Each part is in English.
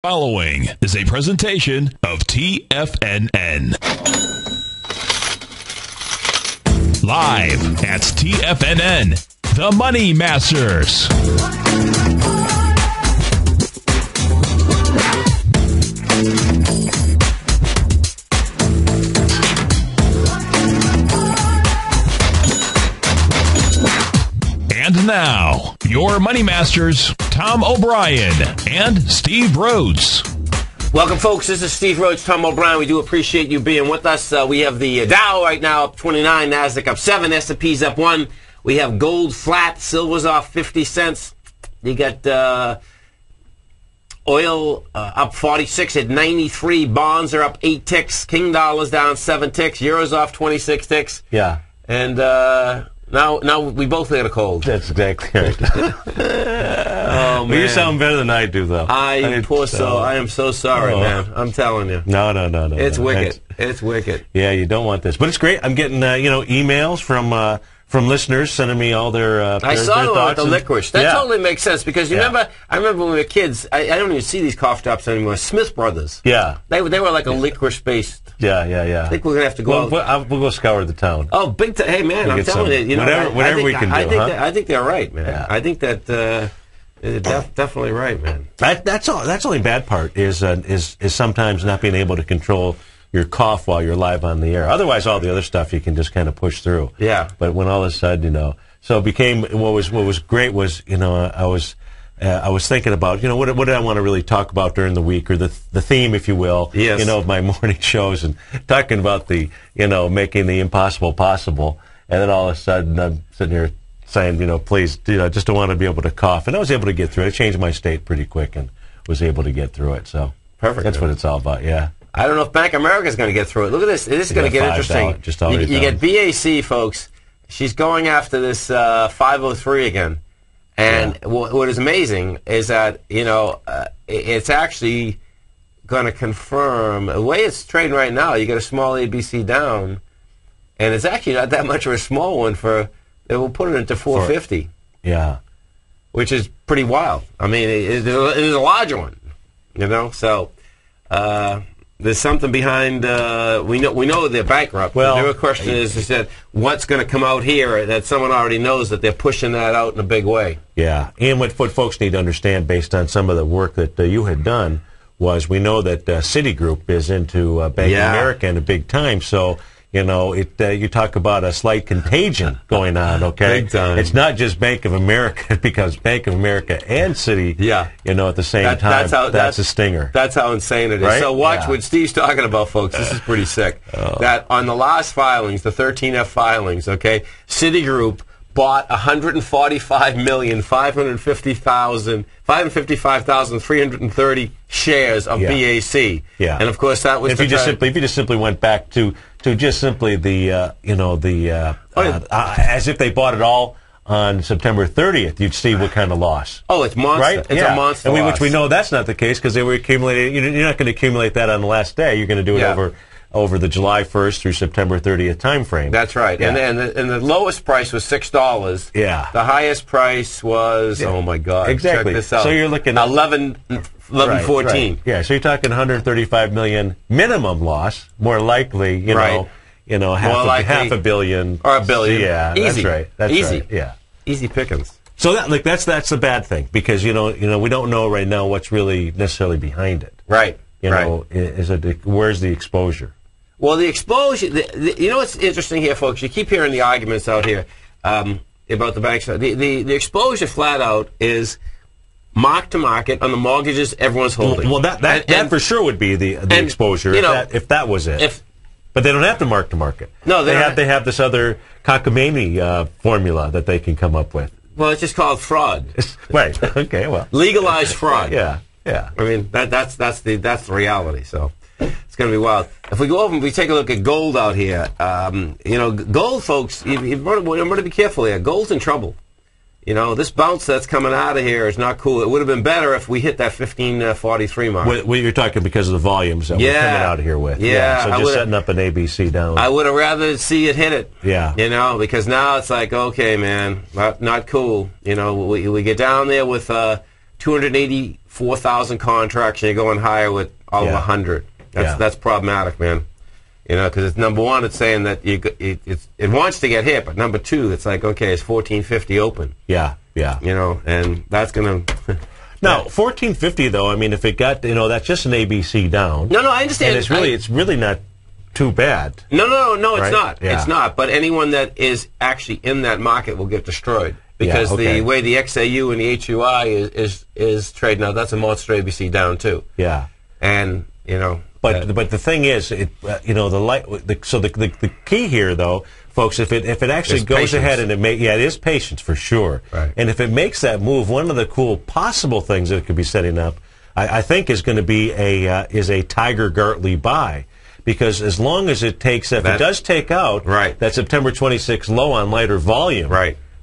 Following is a presentation of TFNN. Live at TFNN, the Money Masters. And now, your Money Masters, Tom O'Brien and Steve Rhodes. Welcome, folks. This is Steve Rhodes, Tom O'Brien. We do appreciate you being with us. We have the Dow right now up 29, NASDAQ up 7, S&P's up 1. We have gold flat, silver's off 50 cents. You got oil up 46 at 93. Bonds are up 8 ticks. King dollar's down 7 ticks. Euro's off 26 ticks. Yeah. And now we both had a cold. That's exactly right. Oh, man. Well, you sound better than I do, though. I am so sorry, man. I'm telling you. No. It's wicked. It's wicked. Yeah, you don't want this. But it's great. I'm getting, emails from listeners sending me all their I saw the one with the licorice. That totally makes sense because I remember when we were kids, I don't even see these coffee shops anymore. Smith Brothers. Yeah. They were like a licorice-based. Yeah. I think we're going to have to go out. We'll go scour the town. Oh, big time. Hey, man, I'm telling you. Whatever we can do, I think they're right, man. Yeah. I think that they're definitely right, man. That's all. That's the only bad part is sometimes not being able to control your cough while you're live on the air. Otherwise, all the other stuff you can just kind of push through. Yeah. But when all of a sudden, so it became what was great was I was thinking about what did I want to really talk about during the week or the theme, if you will, yes. Of my morning shows and talking about the making the impossible possible, and then all of a sudden I'm sitting here saying please just don't want to be able to cough, and I was able to get through it. I changed my state pretty quick and was able to get through it. So perfect. That's what it's all about. Yeah. I don't know if Bank of America is going to get through it. Look at this. This is going to get interesting. You get BAC, folks. She's going after this 503 again. And what is amazing is that, it's actually going to confirm, the way it's trading right now, you get a small ABC down, and it's actually not that much of a small one they will put it into 450. Yeah. Which is pretty wild. I mean, it is a larger one, so... there's something behind. We know they're bankrupt. Well, the real question is that what's going to come out here that someone already knows that they're pushing that out in a big way. Yeah, and what folks need to understand, based on some of the work that you had done, was we know that Citigroup is into Bank of America in a big time. So you talk about a slight contagion going on. Okay, big time. It's not just Bank of America; it becomes Bank of America and Citi. Yeah. At the same time. That's a stinger. That's how insane it is. Right? So watch what Steve's talking about, folks. This is pretty sick. That on the last filings, the 13F filings, Citigroup bought 555,330 shares of BAC. Yeah. And of course that was if you just simply went back to just simply as if they bought it all on September 30th, you'd see what kind of loss. Oh, it's monster. Right? It's a monster loss. Which we know that's not the case because they were accumulating. You're not going to accumulate that on the last day. You're going to do it over the July 1st through September 30th time frame. That's right. Yeah. And the lowest price was $6. Yeah. The highest price was, oh my God. Exactly. Check this out. So you're looking at 11.14. Right. Yeah, so you're talking 135 million minimum loss, more likely, half a billion. Or a billion. Yeah, easy. That's right. That's easy. Right. Yeah. Easy pickings. So that's the bad thing because we don't know right now what's really necessarily behind it. Right. Where's the exposure? Well, the exposure. What's interesting here, folks? You keep hearing the arguments out here about the banks. The exposure, flat out, is mark to market on the mortgages everyone's holding. Well, that for sure would be the exposure if that was it. But they don't have to mark to market. No, they have this other cockamamie formula that they can come up with. Well, it's just called fraud. Right. Okay. Well, legalized fraud. Yeah. I mean, that's the reality. So it's going to be wild. If we go over and we take a look at gold out here, gold, folks, you've got to be careful here. Gold's in trouble. This bounce that's coming out of here is not cool. It would have been better if we hit that 1543 mark. You're talking because of the volumes that we're coming out of here with. Yeah. So just setting up an ABC down. I would have rather see it hit it. Yeah. Because now it's like, okay, man, not cool. We get down there with 280 4,000 contracts, and you're going higher with all of 100. That's problematic, man. You know, because it's number one, it's saying that it wants to get hit, but number two, it's like, okay, it's 1450 open. Yeah. You know, and that's going to. Now, 1450 though, I mean, if it got, you know, that's just an ABC down. No, I understand. And it's really not too bad. No, right? It's not. Yeah. It's not. But anyone that is actually in that market will get destroyed because the way the XAU and the HUI is trading out, that's a monster ABC down too. Yeah. And you know. But the thing is, you know, the key here though, folks, if it actually goes ahead and it is patience for sure. Right. And if it makes that move, one of the cool possible things that it could be setting up, I think, is going to be a Tiger Gartley buy, because as long as it takes, if it does take out that September 26th low on lighter volume,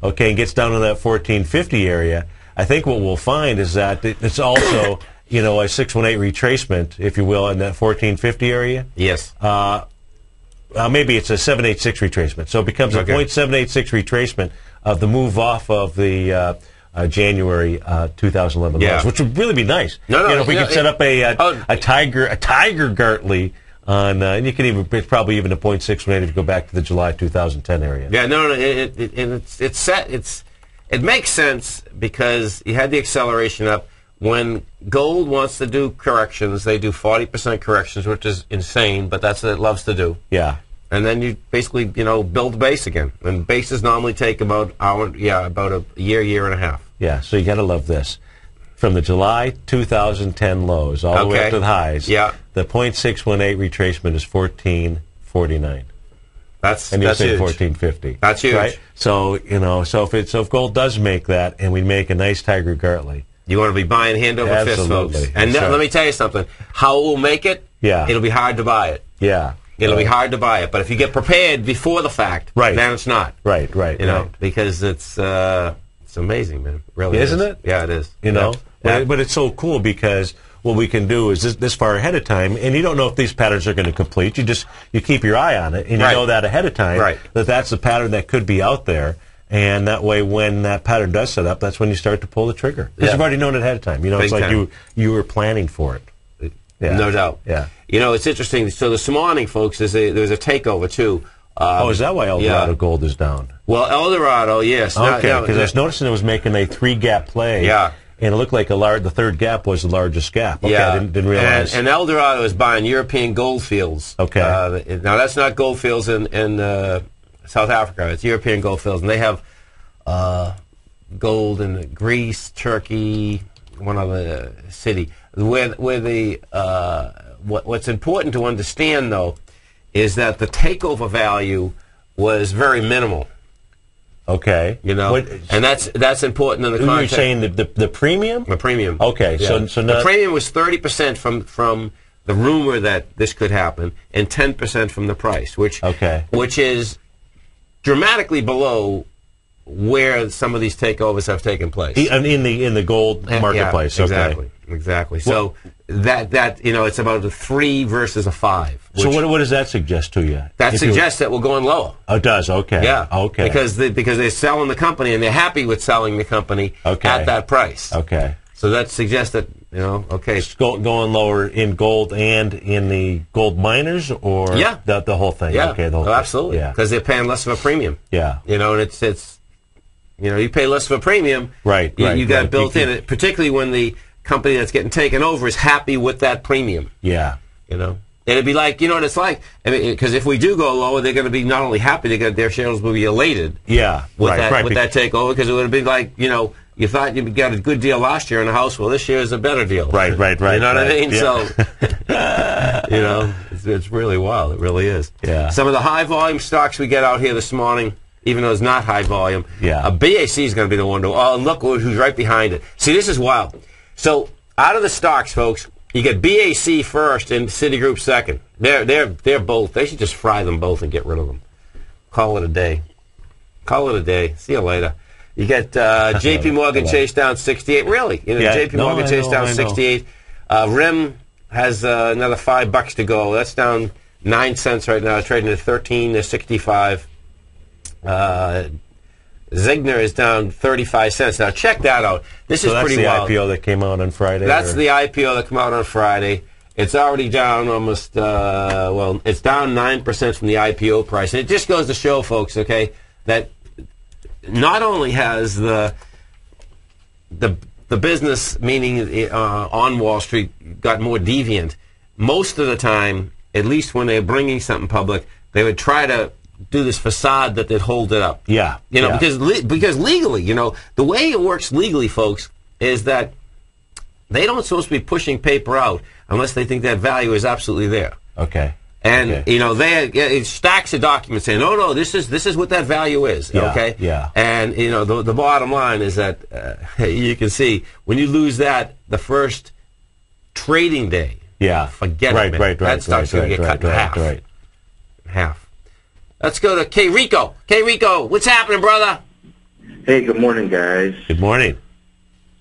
okay, and gets down to that 1450 area, I think what we'll find is that it's also you know, a 618 retracement, if you will, in that 1450 area. Yes. Maybe it's a 786 retracement. So it becomes a 0.786 retracement of the move off of the January 2011 lows, which would really be nice. You know, if we could set up a Tiger Gartley on, and you can even, it's probably even a 0.618 if you go back to the July 2010 area. Yeah, it's set. It makes sense because you had the acceleration up. When gold wants to do corrections, they do 40% corrections, which is insane, but that's what it loves to do. Yeah. And then you basically, you know, build base again. And bases normally take about a year and a half. Yeah, so you got to love this. From the July 2010 lows all the way up to the highs, the 0.618 retracement is 1449. And you're saying 1450. That's huge. Right? So, you know, so if gold does make that and we make a nice Tiger Gartley, you want to be buying hand over fist, folks. And let me tell you something. How it will make it, it'll be hard to buy it. Yeah. It'll be hard to buy it. But if you get prepared before the fact, then it's not. Right. You know, because it's amazing, man. It really Isn't it? Yeah, it is. You know? But it's so cool because what we can do is this far ahead of time, and you don't know if these patterns are going to complete. You keep your eye on it, and you know that ahead of time that's the pattern that could be out there. And that way, when that pattern does set up, that's when you start to pull the trigger. Because you've already known it ahead of time. You know, it's like you were planning for it. No doubt. Yeah. You know, it's interesting. So this morning, folks, there's a takeover, too. Is that why Eldorado Gold is down? Well, Eldorado, yes. Okay, because I was noticing it was making a 3-gap play. Yeah. And it looked like the third gap was the largest gap. Okay, I didn't realize. And Eldorado is buying European gold fields. Okay. Now, that's not gold fields in South Africa. It's European gold fields, and they have gold in Greece, Turkey, one other city. What's important to understand, though, is that the takeover value was very minimal. Okay. You know, and that's important in the context. You're saying the premium? The premium. Okay, so the premium was 30% from the rumor that this could happen, and 10% from the price, which is dramatically below where some of these takeovers have taken place. In the gold marketplace. Exactly. So that you know, it's about a 3 versus a 5. So what does that suggest to you? That suggests that we're going lower. Oh, it does. Okay. Yeah. Okay. Because they're selling the company and they're happy with selling the company at that price. Okay. So that suggests that, you know, it's going lower in gold and in the gold miners, or the whole thing. Yeah. Okay. The whole absolutely. Because they're paying less of a premium. Yeah. You know, and it's you know, you pay less of a premium. Right. You got it built in, particularly when the company that's getting taken over is happy with that premium. Yeah. You know, and it'd be like, you know what it's like? I mean, because if we do go lower, they're going to be not only happy, their shareholders will be elated. Yeah. With that takeover, because it would have been like, you know, you thought you got a good deal last year in the house. Well, this year is a better deal. Right. You know what I mean? Yeah. So, you know, it's really wild. It really is. Yeah. Some of the high volume stocks we get out here this morning, even though it's not high volume, BAC is going to be the one to. Oh, and look who's right behind it. See, this is wild. So, out of the stocks, folks, you get BAC first and Citigroup second. They're both. They should just fry them both and get rid of them. Call it a day. See you later. You get J.P. Morgan Chase down 68. Really? You know, J.P. Morgan Chase down 68. RIM has another $5 to go. That's down 9 cents right now, trading at 13.65. Zigner is down 35 cents. Now, check that out. This is pretty wild. That's the IPO that came out on Friday? That's the IPO that came out on Friday. It's already down almost, it's down 9% from the IPO price. And it just goes to show, folks, okay, that not only has the business, meaning on Wall Street, got more deviant, most of the time, at least when they're bringing something public, they would try to do this facade that they'd hold it up. Yeah. Because legally, the way it works legally, folks, is that they don't supposed to be pushing paper out unless they think that value is absolutely there. Okay. And they stacks of documents saying, no, this is what that value is. Yeah, okay. Yeah. And the bottom line is that you can see when you lose that the first trading day. Yeah. Forget it. Right. That stock's going to get cut in half. Right. Half. Let's go to K Rico. K Rico, what's happening, brother? Hey, good morning, guys. Good morning.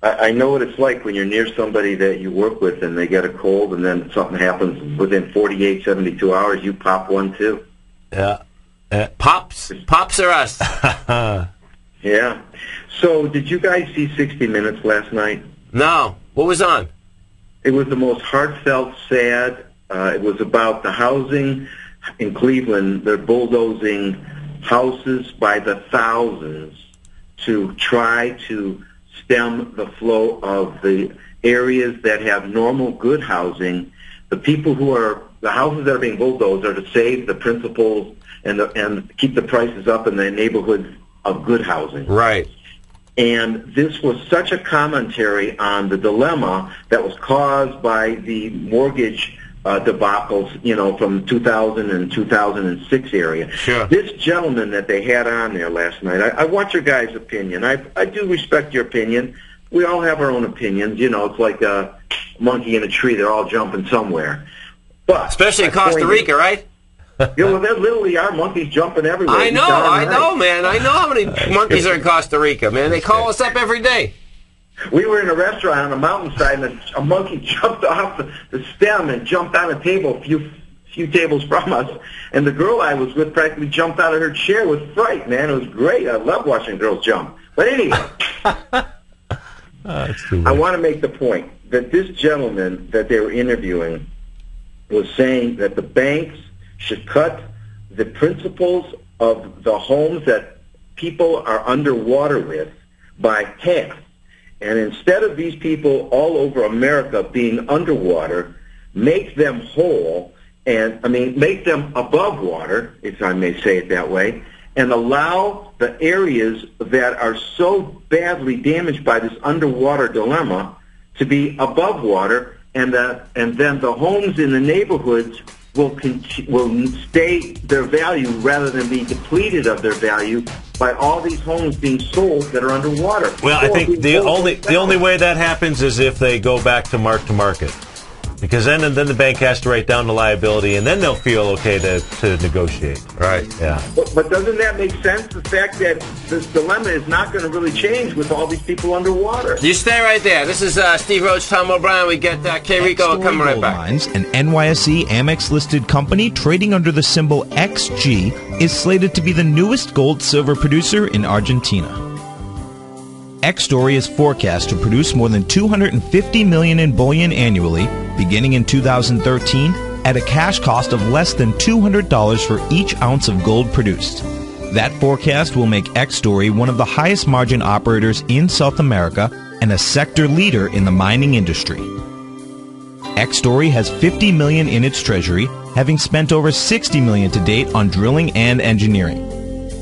I know what it's like when you're near somebody that you work with and they get a cold and then something happens within 48, 72 hours, you pop one too. Yeah. Pops are us. Yeah. So did you guys see 60 Minutes last night? No. What was on? It was the most heartfelt, sad. It was about the housing in Cleveland. They're bulldozing houses by the thousands to try to stem the flow of the areas that have normal good housing. The houses that are being bulldozed are to save the principals and keep the prices up in the neighborhoods of good housing. Right. And this was such a commentary on the dilemma that was caused by the mortgage debacles, from 2000 and 2006 area. Sure. This gentleman that they had on there last night, I want your guys' opinion. I do respect your opinion. We all have our own opinions. It's like a monkey in a tree. They're all jumping somewhere. But especially in Costa Rica, right? There literally are monkeys jumping everywhere. I know, man. I know how many monkeys are in Costa Rica, man. They call us up every day. We were in a restaurant on a mountainside, and a monkey jumped off the stem and jumped on a table a few tables from us. And the girl I was with practically jumped out of her chair with fright, man. It was great. I love watching girls jump. But anyway, I want to make the point that this gentleman that they were interviewing was saying that the banks should cut the principals of the homes that people are underwater with by half. And instead of these people all over America being underwater, make them whole, make them above water, if I may say it that way, and allow the areas that are so badly damaged by this underwater dilemma to be above water, and then the homes in the neighborhoods will stay their value rather than be depleted of their value by all these homes being sold that are underwater. Well, I think the only way that happens is if they go back to mark-to-market. Because then the bank has to write down the liability, and then they'll feel okay to negotiate. Right. Yeah. But doesn't that make sense? The fact that this dilemma is not going to really change with all these people underwater. You stay right there. This is Steve Rhodes, Tom O'Brien. We get K Rico coming right back. Mines, an NYSE Amex-listed company trading under the symbol XG, is slated to be the newest gold-silver producer in Argentina. X-Story is forecast to produce more than $250 million in bullion annually, beginning in 2013, at a cash cost of less than $200 for each ounce of gold produced. That forecast will make X-Story one of the highest margin operators in South America and a sector leader in the mining industry. X-Story has $50 million in its treasury, having spent over $60 million to date on drilling and engineering.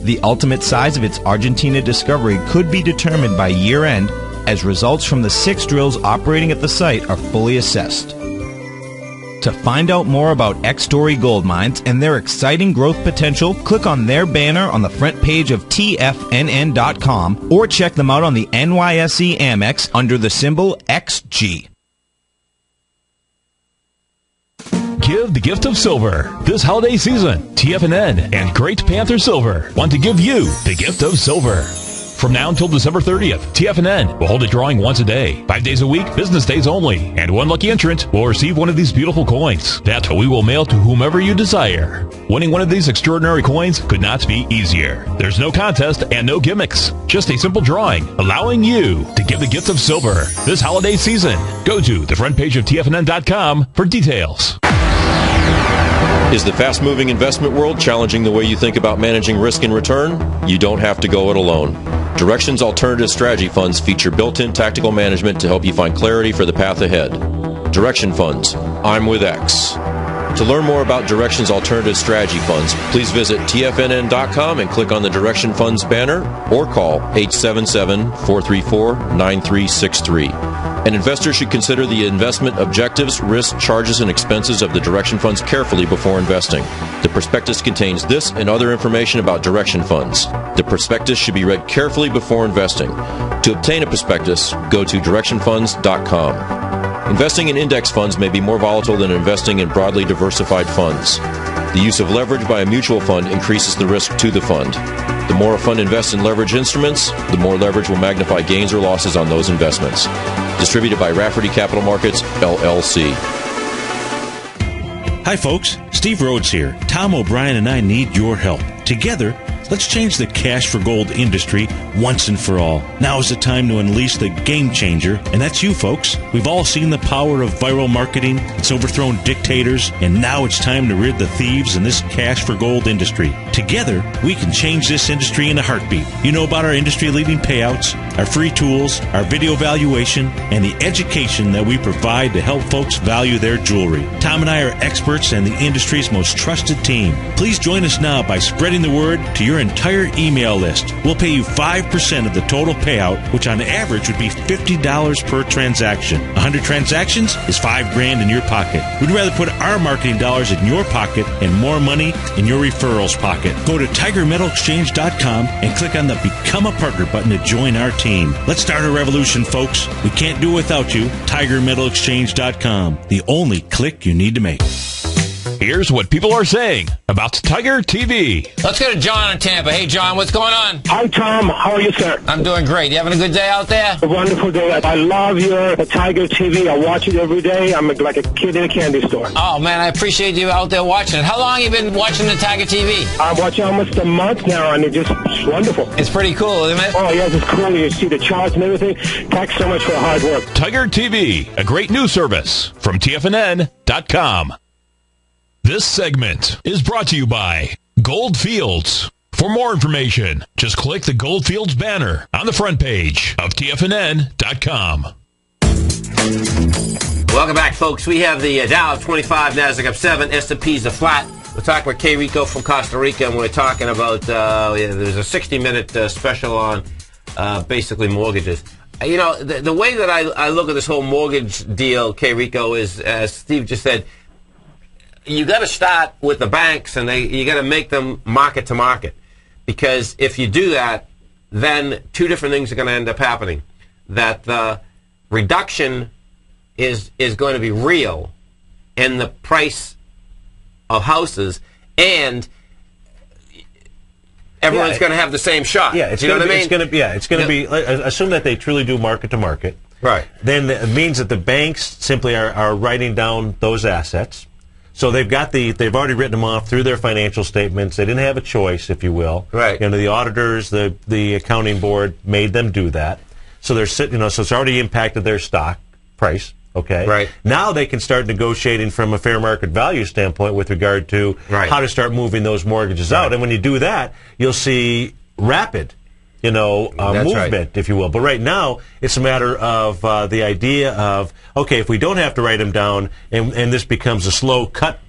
The ultimate size of its Argentina discovery could be determined by year-end as results from the 6 drills operating at the site are fully assessed. To find out more about X-Story Gold Mines and their exciting growth potential, click on their banner on the front page of TFNN.com or check them out on the NYSE Amex under the symbol XG. Give the gift of silver. This holiday season, TFNN and Great Panther Silver want to give you the gift of silver. From now until December 30th, TFNN will hold a drawing once a day, 5 days a week, business days only, and one lucky entrant will receive one of these beautiful coins that we will mail to whomever you desire. Winning one of these extraordinary coins could not be easier. There's no contest and no gimmicks, just a simple drawing, allowing you to give the gift of silver this holiday season. Go to the front page of TFNN.com for details. Is the fast-moving investment world challenging the way you think about managing risk and return? You don't have to go it alone. Directions Alternative Strategy Funds feature built-in tactical management to help you find clarity for the path ahead. Direction Funds. I'm with X. To learn more about Directions Alternative Strategy Funds, please visit TFNN.com and click on the Direction Funds banner or call 877-434-9363. An investor should consider the investment objectives, risks, charges, and expenses of the Direction Funds carefully before investing. The prospectus contains this and other information about Direction Funds. The prospectus should be read carefully before investing. To obtain a prospectus, go to directionfunds.com. Investing in index funds may be more volatile than investing in broadly diversified funds. The use of leverage by a mutual fund increases the risk to the fund. The more a fund invests in leverage instruments, the more leverage will magnify gains or losses on those investments. Distributed by Rafferty Capital Markets, LLC. Hi, folks. Steve Rhodes here. Tom O'Brien and I need your help. Together, let's change the cash for gold industry once and for all. Now is the time to unleash the game changer, and that's you, folks. We've all seen the power of viral marketing. It's overthrown dictators, and now it's time to rid the thieves in this cash for gold industry. Together, we can change this industry in a heartbeat. You know about our industry-leading payouts, our free tools, our video valuation, and the education that we provide to help folks value their jewelry. Tom and I are experts and the industry's most trusted team. Please join us now by spreading the word to your entire email list. We'll pay you 5% of the total payout, which on average would be $50 per transaction. 100 transactions is $5,000 in your pocket. We'd rather put our marketing dollars in your pocket and more money in your referrals pocket. Go to TigerMetalExchange.com and click on the Become a Partner button to join our team. Let's start a revolution, folks. We can't do it without you. TigerMetalExchange.com, the only click you need to make. Here's what people are saying about Tiger TV. Let's go to John in Tampa. Hey, John, what's going on? Hi, Tom. How are you, sir? I'm doing great. You having a good day out there? A wonderful day. I love your Tiger TV. I watch it every day. I'm like a kid in a candy store. Oh, man, I appreciate you out there watching it. How long have you been watching the Tiger TV? I'm watching almost a month now, and it's just wonderful. It's pretty cool, isn't it? Oh, yes, it's cool. You see the charts and everything. Thanks so much for the hard work. Tiger TV, a great news service from TFNN.com. This segment is brought to you by Goldfields. For more information, just click the Goldfields banner on the front page of TFNN.com. Welcome back, folks. We have the Dow up 25, NASDAQ up 7, S&P's a flat. We're talking with K. Rico from Costa Rica, and we're talking about, there's a 60-minute special on basically mortgages. You know, the way that I look at this whole mortgage deal, K. Rico, is, as Steve just said, you got to start with the banks, and you got to make them market to market, because if you do that, then two different things are going to end up happening. That the reduction is going to be real in the price of houses, and everyone's going to have the same shot. Yeah, it's going to be. It's going to be. Assume that they truly do market to market. Right. Then it means that the banks simply are writing down those assets. So they've already written them off through their financial statements. They didn't have a choice, if you will. Right. You know, the auditors, the accounting board made them do that. So they're sitting, so it's already impacted their stock price. Okay. Right. Now they can start negotiating from a fair market value standpoint with regard to how to start moving those mortgages out. And when you do that, you'll see rapid, movement, if you will. But right now, it's a matter of the idea of, okay, if we don't have to write them down and this becomes a slow cut,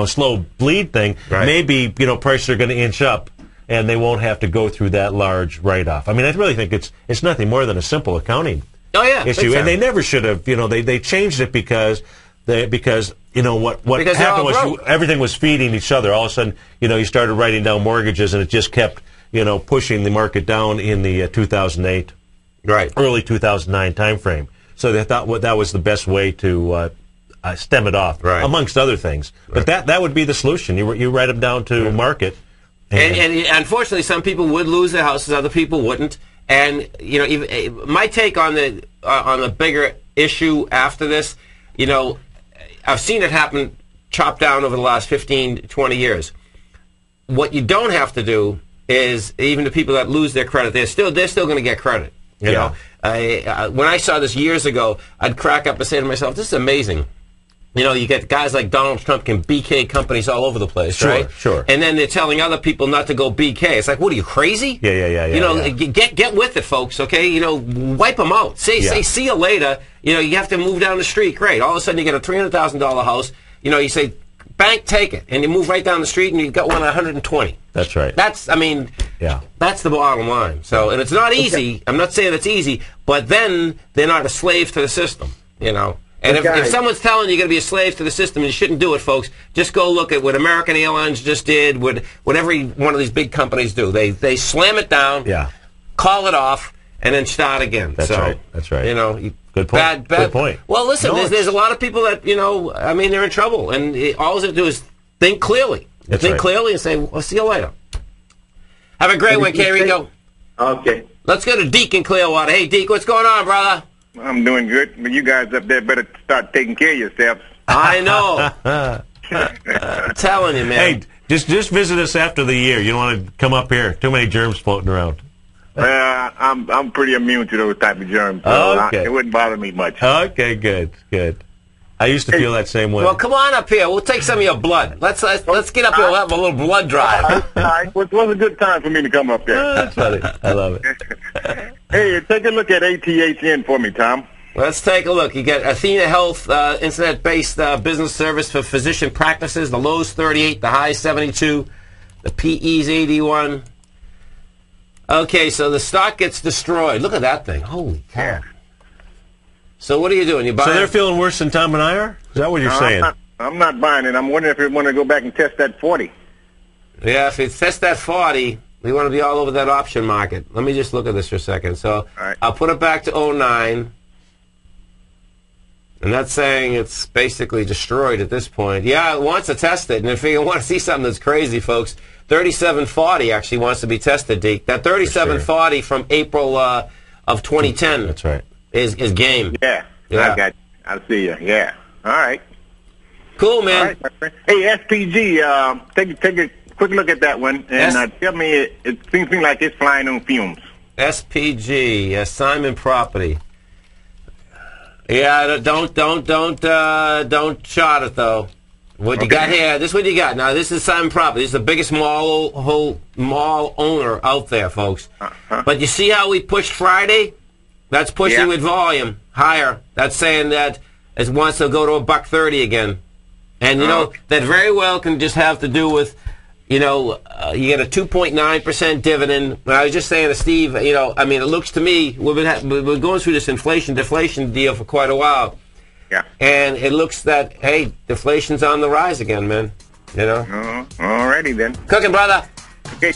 slow bleed thing, maybe, prices are going to inch up and they won't have to go through that large write-off. I mean, I really think it's nothing more than a simple accounting issue. And they never should have, they changed it because what happened was everything was feeding each other. All of a sudden, you started writing down mortgages and it just kept pushing the market down in the 2008, early 2009 time frame. So they thought that was the best way to stem it off, amongst other things. But that would be the solution. You write them down to market. And unfortunately, some people would lose their houses, other people wouldn't. And my take on the bigger issue after this, I've seen it happen, chopped down over the last 15, 20 years. What you don't have to do is, even the people that lose their credit, they're still going to get credit. You know, when I saw this years ago, I'd crack up and say to myself, "This is amazing." You get guys like Donald Trump can BK companies all over the place, right? Sure. And then they're telling other people not to go BK. It's like, what are you, crazy? Yeah. Get with it, folks. Okay, wipe them out. Say see you later. You have to move down the street. Great. All of a sudden, you get a $300,000 house. You say, bank, take it, and you move right down the street, and you got one at 120. That's right. That's the bottom line. So, and it's not easy. I'm not saying it's easy, but then they're not a slave to the system. And if someone's telling you you're going to be a slave to the system, you shouldn't do it, folks. Just go look at what American Airlines just did, what every one of these big companies do. They slam it down, call it off, and then start again. That's right. Good point. Good point. Well, listen, there's a lot of people that, they're in trouble. And all they do is think clearly. Think clearly and say, well, see you later. Have a great one, K-Rico. Okay. Let's go to Deke in Clearwater. Hey, Deke, what's going on, brother? I'm doing good, but you guys up there better start taking care of yourselves. I know. I'm telling you, man. Hey, just visit us after the year. You don't want to come up here. Too many germs floating around. I'm pretty immune to those type of germs, so it wouldn't bother me much. Okay, good. I used to feel that same way. Well, come on up here. We'll take some of your blood. Let's get up here. We'll have a little blood drive. All right. It was a good time for me to come up there. That's funny. I love it. Hey, take a look at ATHN for me, Tom. Let's take a look. You got Athena Health, internet-based business service for physician practices. The low's 38, the high's 72, the PE's 81. Okay, so the stock gets destroyed. Look at that thing. Holy cow. So what are you doing? You buying? So they're feeling worse than Tom and I are? Is that what you're saying? I'm not buying it. I'm wondering if you want to go back and test that 40. Yeah, if it tests that 40, we want to be all over that option market. Let me just look at this for a second. So I'll put it back to 09. And that's saying it's basically destroyed at this point. Yeah, it wants to test it. And if you want to see something that's crazy, folks, 3740 actually wants to be tested, Deke. That 3740 from April of 2010. That's right. Is game. Yeah. I got you. I see you. Yeah. All right. Cool, man. All right, my friend. Hey, SPG, take a quick look at that one, and tell me it seems to me like it's flying on fumes. SPG, Simon Property. Yeah, don't shot it though. What you got here? This is what you got. Now this is Simon Property. This is the biggest mall owner out there, folks. But you see how we pushed Friday? That's pushing with volume higher. That's saying that it wants to go to $1.30 again. And that very well can just have to do with, you get a 2.9% dividend. I was just saying to Steve, it looks to me we're going through this inflation-deflation deal for quite a while. Yeah. And it looks that, hey, deflation's on the rise again, man. All righty then. Cooking, brother. Okay.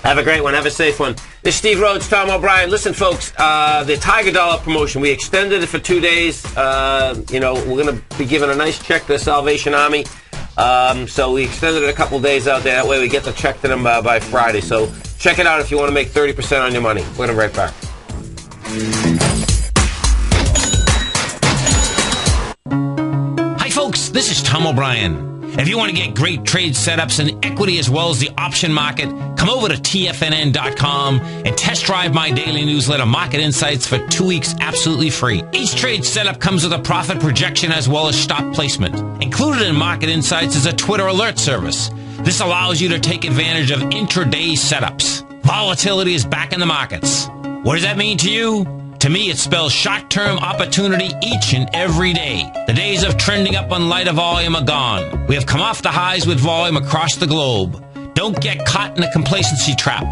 Have a great one. Have a safe one. This is Steve Rhodes, Tom O'Brien. Listen, folks, the Tiger Dollar promotion, we extended it for 2 days. We're going to be giving a nice check to the Salvation Army. So we extended it a couple days out there. That way we get the check to them by Friday. So check it out if you want to make 30% on your money. We're going to be right back. Hi, folks. This is Tom O'Brien. If you want to get great trade setups and equity as well as the option market, come over to TFNN.com and test drive my daily newsletter, Market Insights, for 2 weeks absolutely free. Each trade setup comes with a profit projection as well as stop placement. Included in Market Insights is a Twitter alert service. This allows you to take advantage of intraday setups. Volatility is back in the markets. What does that mean to you? To me, it spells short-term opportunity each and every day. The days of trending up on lighter volume are gone. We have come off the highs with volume across the globe. Don't get caught in a complacency trap.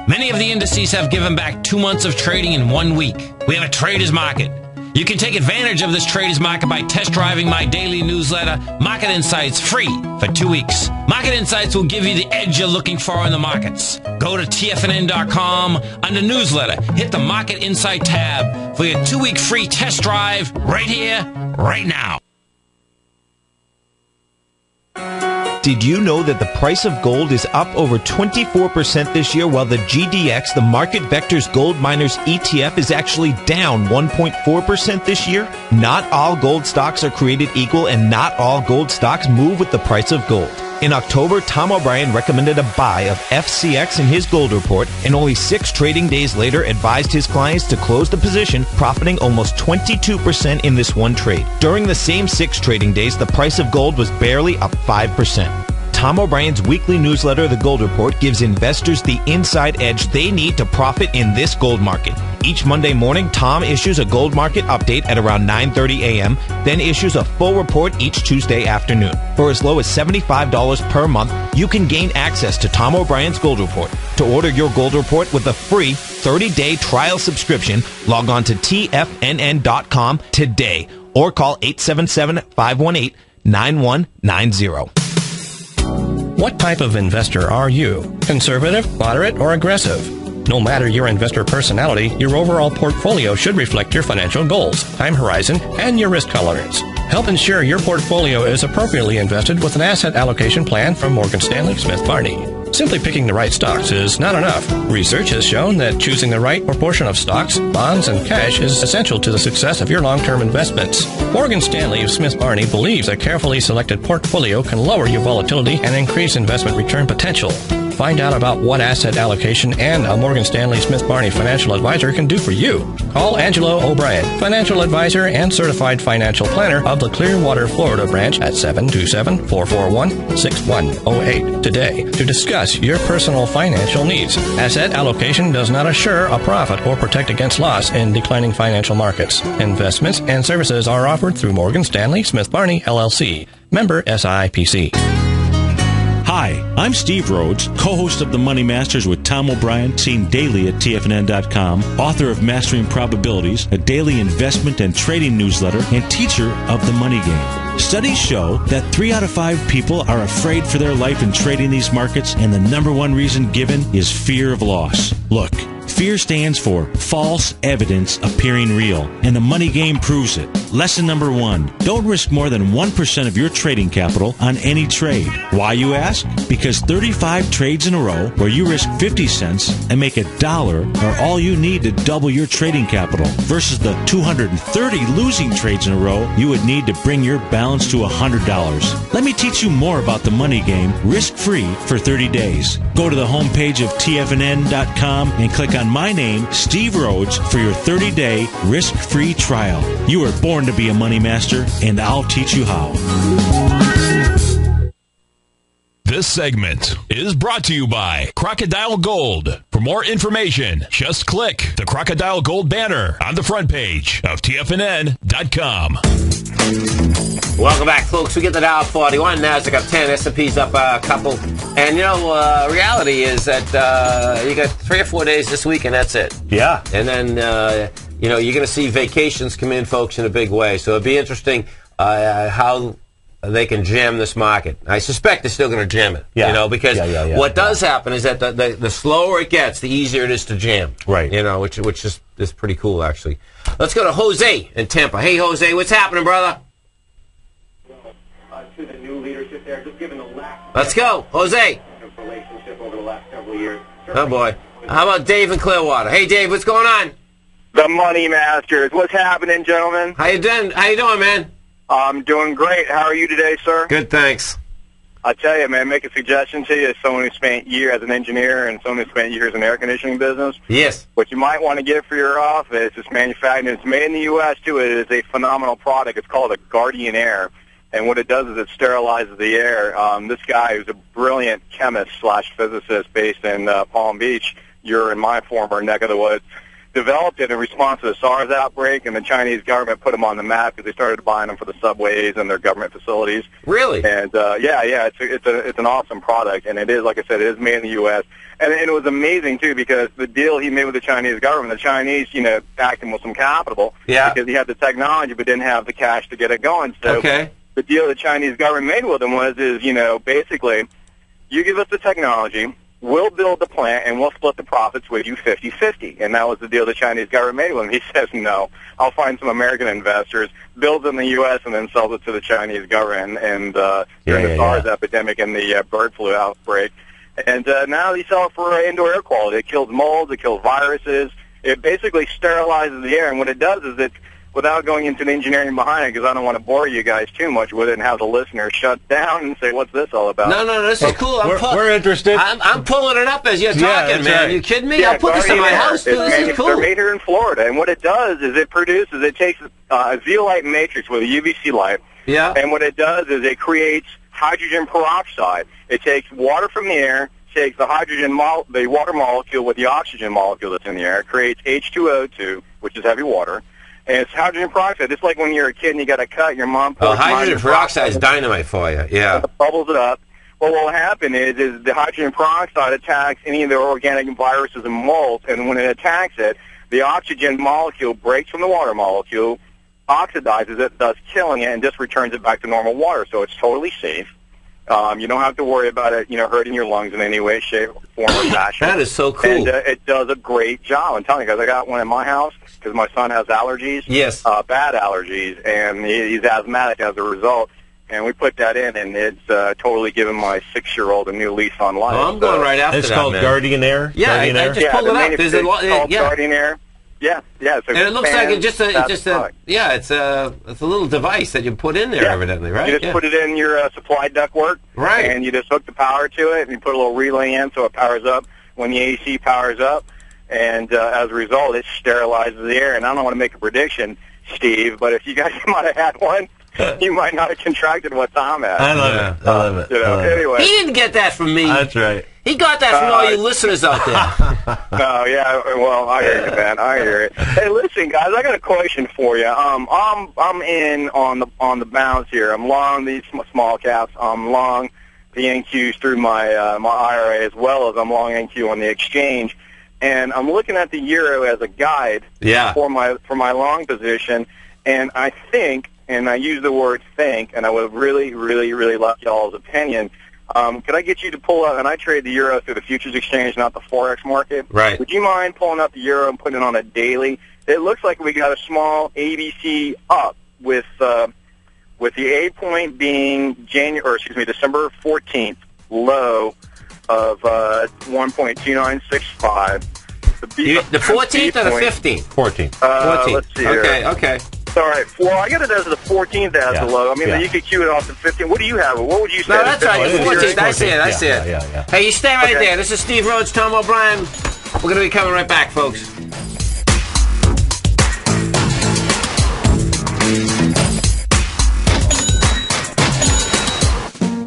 Many of the indices have given back 2 months of trading in 1 week. We have a trader's market. You can take advantage of this trader's market by test driving my daily newsletter, Market Insights, free for 2 weeks. Market Insights will give you the edge you're looking for in the markets. Go to TFNN.com under newsletter. Hit the Market Insight tab for your 2-week free test drive right here, right now. Did you know that the price of gold is up over 24% this year, while the GDX, the Market Vectors Gold Miners ETF, is actually down 1.4% this year? Not all gold stocks are created equal, and not all gold stocks move with the price of gold. In October, Tom O'Brien recommended a buy of FCX in his gold report, and only 6 trading days later advised his clients to close the position, profiting almost 22% in this one trade. During the same 6 trading days, the price of gold was barely up 5%. Tom O'Brien's weekly newsletter, The Gold Report, gives investors the inside edge they need to profit in this gold market. Each Monday morning, Tom issues a gold market update at around 9:30 a.m., then issues a full report each Tuesday afternoon. For as low as $75 per month, you can gain access to Tom O'Brien's Gold Report. To order your gold report with a free 30-day trial subscription, log on to tfnn.com today or call 877-518-9190. What type of investor are you? Conservative, moderate, or aggressive? No matter your investor personality, your overall portfolio should reflect your financial goals, time horizon, and your risk tolerance. Help ensure your portfolio is appropriately invested with an asset allocation plan from Morgan Stanley Smith Barney. Simply picking the right stocks is not enough. Research has shown that choosing the right proportion of stocks, bonds, and cash is essential to the success of your long-term investments. Morgan Stanley Smith Barney believes a carefully selected portfolio can lower your volatility and increase investment return potential. Find out about what asset allocation and a Morgan Stanley Smith Barney financial advisor can do for you. Call Angelo O'Brien, financial advisor and certified financial planner of the Clearwater, Florida branch at 727-441-6108 today to discuss your personal financial needs. Asset allocation does not assure a profit or protect against loss in declining financial markets. Investments and services are offered through Morgan Stanley Smith Barney, LLC. Member SIPC. Hi, I'm Steve Rhodes, co-host of The Money Masters with Tom O'Brien, seen daily at TFNN.com, author of Mastering Probabilities, a daily investment and trading newsletter, and teacher of the money game. Studies show that 3 out of 5 people are afraid for their life in trading these markets, and the number one reason given is fear of loss. Look, fear stands for false evidence appearing real, and the money game proves it. Lesson number 1, don't risk more than 1% of your trading capital on any trade. Why, you ask? Because 35 trades in a row where you risk 50 cents and make $1 are all you need to double your trading capital, versus the 230 losing trades in a row you would need to bring your balance to $100. Let me teach you more about the money game risk-free for 30 days. Go to the homepage of TFNN.com and click on my name, Steve Rhodes, for your 30-day risk-free trial. You were born to be a money master, and I'll teach you how. This segment is brought to you by Crocodile Gold. For more information, just click the Crocodile Gold banner on the front page of TFNN.com. Welcome back, folks. We get the Dow 41, NASDAQ up 10, S&P's up a couple. And, reality is that you got 3 or 4 days this week, and that's it. Yeah. And then, you're going to see vacations come in, folks, in a big way. So it'd be interesting how they can jam this market. I suspect they're still going to jam it. Yeah. Because what does happen is that the slower it gets, the easier it is to jam. Right. Which is pretty cool, actually. Let's go to Jose in Tampa. Hey, Jose, what's happening, brother? To the new leadership there, just given the lack. Let's go, Jose. Relationship over the last several years. Oh boy. How about Dave in Clearwater? Hey, Dave, what's going on? The Money Masters. What's happening, gentlemen? How you doing, man? I'm doing great. How are you today, sir? Good, thanks. I tell you, man, make a suggestion to you as someone who spent years as an engineer and someone who spent years in the air conditioning business. Yes. What you might want to get for your office is manufactured. It's made in the U.S., too. It is a phenomenal product. It's called a Guardian Air. And what it does is it sterilizes the air. This guy, who's a brilliant chemist/physicist based in Palm Beach, you're in my former neck of the woods, developed it in response to the SARS outbreak, and the Chinese government put them on the map because they started buying them for the subways and their government facilities. Really? And it's an awesome product, and it is, like I said, it is made in the U.S. And it was amazing too because the deal he made with the Chinese government, the Chinese, backed him with some capital, because he had the technology but didn't have the cash to get it going. So the deal the Chinese government made with him basically, you give us the technology, we'll build the plant and we'll split the profits with you 50-50. And that was the deal the Chinese government made with him. He says, no, I'll find some American investors, build in the U.S., and then sell it to the Chinese government. And during the SARS epidemic and the bird flu outbreak. And now they sell it for indoor air quality. It kills molds. It kills viruses. It basically sterilizes the air. And what it does is it, without going into the engineering behind it, because I don't want to bore you guys too much with it and have the listener shut down and say, what's this all about? No, this is cool. We're interested. I'm pulling it up as you're talking, man. Right. You kidding me? I'll put this in my house, too. This is cool. They're made here in Florida. And what it does is it takes a zeolite matrix with a UVC light. Yeah. And what it does is it creates hydrogen peroxide. It takes water from the air, takes the the water molecule with the oxygen molecule that's in the air, creates H2O2, which is heavy water, and it's hydrogen peroxide. It's like when you're a kid and you got a cut, your mom pours hydrogen peroxide is dynamite for you, yeah. It bubbles it up. Well, what will happen is the hydrogen peroxide attacks any of the organic viruses and molds, and when it attacks it, the oxygen molecule breaks from the water molecule, oxidizes it, thus killing it, and just returns it back to normal water. So it's totally safe. You don't have to worry about it, hurting your lungs in any way, shape, form, or fashion. That is so cool. And it does a great job. I'm telling you, because I got one in my house because my son has allergies. Yes. Bad allergies, and he's asthmatic as a result. And we put that in, and it's totally given my 6-year-old a new lease on life. Oh, I'm going right after that, It's called Guardian Air? Yeah, I just pulled it up. It's called Guardian Air. Yeah. And it looks like it's a little device that you put in there, evidently, right? You just put it in your supply ductwork, right? And you just hook the power to it, and you put a little relay in so it powers up when the AC powers up, and as a result, it sterilizes the air. And I don't want to make a prediction, Steve, but if you guys might have had one, you might not have contracted what Tom had. I love it. Anyway, he didn't get that from me. That's right. He got that from all you listeners out there. Oh yeah, well I hear you, man. I hear it. Hey, listen, guys, I got a question for you. I'm in on the bounce here. I'm long these small caps. I'm long the NQs through my my IRA, as well as I'm long NQ on the exchange. And I'm looking at the euro as a guide for my long position. And I think, and I use the word think, and I would really, really, really love y'all's opinion. Could I get you to pull up, and I trade the euro through the futures exchange, not the Forex market. Right. Would you mind pulling up the euro and putting it on a daily? It looks like we got a small ABC up with the A point being December 14th low of 1.2965. The 14th or the 15th? 14th. Let's see here. Okay. All right. Well, I got it as the 14th as the low. I mean, you could cue it off the 15th. What do you have? What would you say? No, that's right. The 14th. I see it. Yeah. Hey, you stay right there. This is Steve Rhodes, Tom O'Brien. We're going to be coming right back, folks.